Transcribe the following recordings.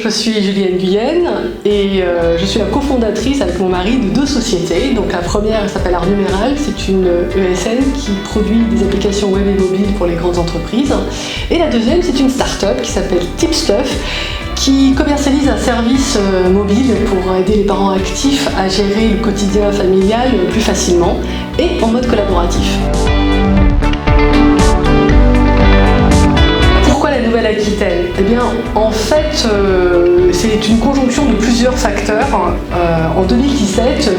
je suis Julienne Guyenne et je suis la cofondatrice avec mon mari de 2 sociétés. Donc la première elle s'appelle Art Numéral, c'est une ESN qui produit des applications web et mobiles pour les grandes entreprises. Et la deuxième c'est une start-up qui s'appelle Tipstuff qui commercialise un service mobile pour aider les parents actifs à gérer le quotidien familial plus facilement et en mode collaboratif. Pourquoi la Nouvelle-Aquitaine? Eh bien, en fait, c'est une conjonction de plusieurs facteurs. En 2017,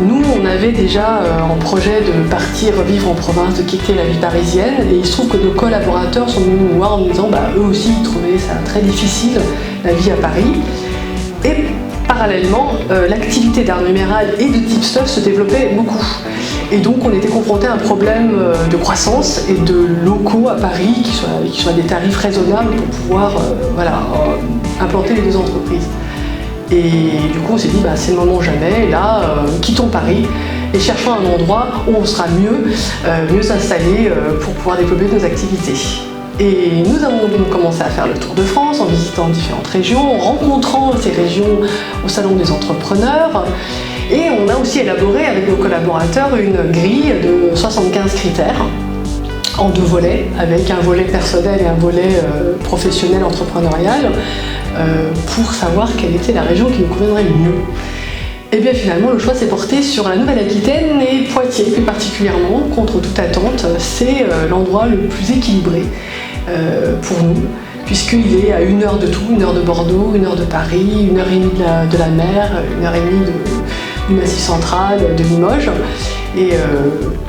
nous, on avait déjà en projet de partir vivre en province, de quitter la vie parisienne, et il se trouve que nos collaborateurs sont venus nous voir en nous disant eux aussi, ils trouvaient ça très difficile, la vie à Paris. Et parallèlement, l'activité d'Art Numéral et de Tipstuff se développait beaucoup. Et donc on était confronté à un problème de croissance et de locaux à Paris qui soient des tarifs raisonnables pour pouvoir implanter les 2 entreprises. Et du coup on s'est dit c'est le moment ou jamais, là quittons Paris et cherchons un endroit où on sera mieux s'installer pour pouvoir développer nos activités. Et nous avons donc commencé à faire le tour de France en visitant différentes régions, en rencontrant ces régions au salon des entrepreneurs. Et on a aussi élaboré avec nos collaborateurs une grille de 75 critères en 2 volets, avec un volet personnel et un volet professionnel entrepreneurial, pour savoir quelle était la région qui nous conviendrait le mieux. Et bien finalement le choix s'est porté sur la Nouvelle-Aquitaine et Poitiers plus particulièrement, contre toute attente. C'est l'endroit le plus équilibré pour nous, puisqu'il est à 1 heure de tout, 1 heure de Bordeaux, 1 heure de Paris, 1h30 de la mer, 1h30 du Massif central, de Limoges. Et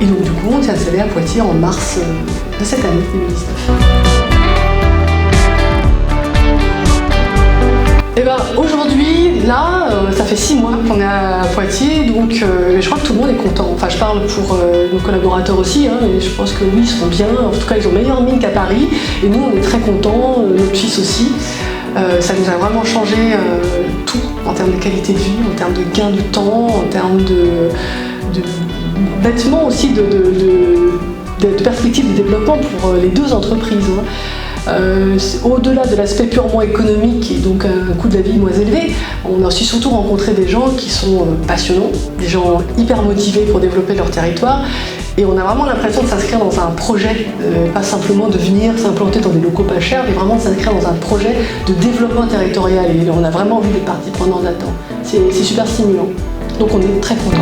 donc du coup on s'est installé à Poitiers en mars de cette année 2019. Et aujourd'hui, là, ça fait 6 mois qu'on est à Poitiers, donc je crois que tout le monde est content. Enfin, je parle pour nos collaborateurs aussi, et je pense que oui, ils seront bien. En tout cas, ils ont meilleure mine qu'à Paris, et nous, on est très contents, notre fils aussi. Ça nous a vraiment changé tout, en termes de qualité de vie, en termes de gain de temps, en termes bêtement aussi de perspectives de développement pour les 2 entreprises. Au-delà de l'aspect purement économique et donc un coût de la vie moins élevé, on a aussi surtout rencontré des gens qui sont passionnants, des gens hyper motivés pour développer leur territoire, et on a vraiment l'impression de s'inscrire dans un projet, pas simplement de venir s'implanter dans des locaux pas chers, mais vraiment de s'inscrire dans un projet de développement territorial, et on a vraiment envie d'être partie prenante là-dedans. C'est super stimulant, donc on est très contents.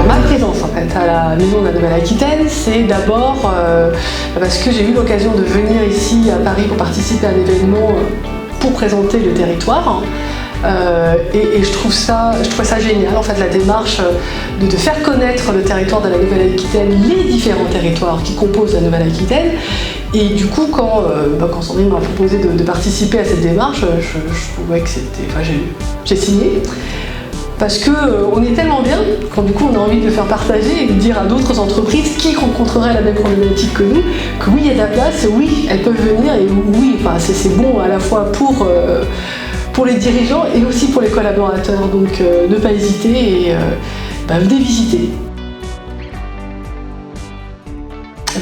Ma présence en fait à la Maison de la Nouvelle-Aquitaine, c'est d'abord parce que j'ai eu l'occasion de venir ici à Paris pour participer à un événement pour présenter le territoire. Et je trouvais ça génial en fait, la démarche de faire connaître le territoire de la Nouvelle-Aquitaine, les différents territoires qui composent la Nouvelle-Aquitaine. Et du coup, quand Sandrine m'a proposé de participer à cette démarche, je trouvais que c'était. Enfin, j'ai signé. Parce qu'on est tellement bien, quand du coup on a envie de le faire partager et de dire à d'autres entreprises qui rencontreraient la même problématique que nous, que oui, il y a de la place, oui, elles peuvent venir, et oui, c'est bon à la fois pour les dirigeants et aussi pour les collaborateurs. Donc ne pas hésiter et venez visiter.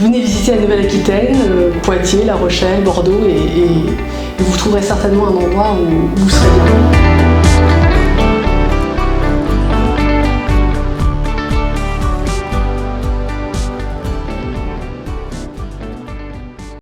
Venez visiter la Nouvelle-Aquitaine, Poitiers, La Rochelle, Bordeaux, et vous trouverez certainement un endroit où vous serez bien.